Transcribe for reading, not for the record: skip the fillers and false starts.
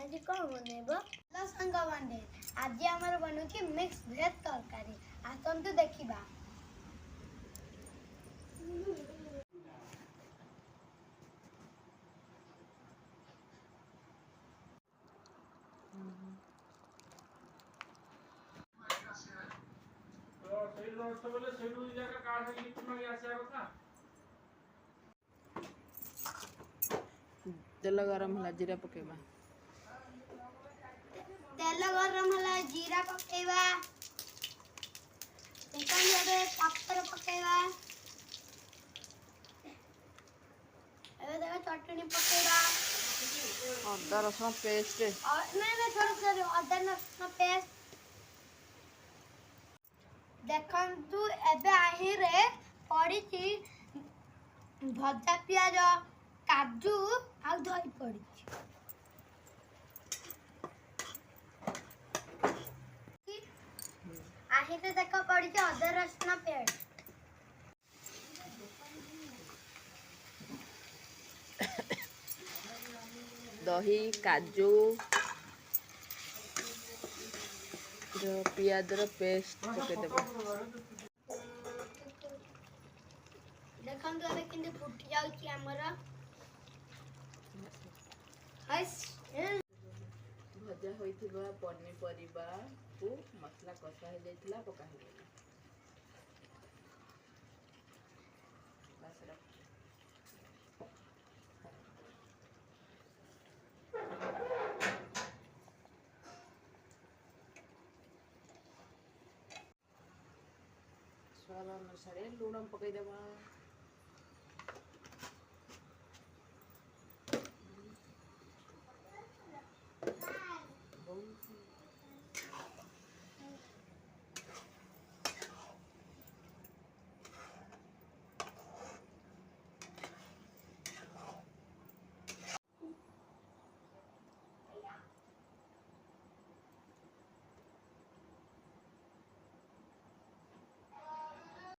आज कौन बनेबो हेलो संग बने आज हमर बनु की मिक्स वेज तरकारी आसंतु देखिबा तो सही रोड से बोले सही दूर जाकर कार से लिफ्ट में आसे आगो तेल गरम होला जीरा पकेबा तेल गरम होला जीरा पकेबा देखन जरे पत्थर पकेबा अबे देखो चटनी पकेबा अदा रसुण पेस्ट और नहीं थोड़ा अदर रसुण पेस्ट देखंतु एबे आही रे पड़ी थी भजा पियाज काजू आ दही पड़ी आही रे देखो पड़ी थी अदर रसुण पेस्ट दही काजू पियाज पेस्ट पकेदेबा देखंतु अबे किंतु फुटी जाउची हमरा हस भजा होइथिबा पनीपरिबा को मसला कषा हो जाइथिला पका हो गेला बस स्वाद अनुसार लूण पकईदेबा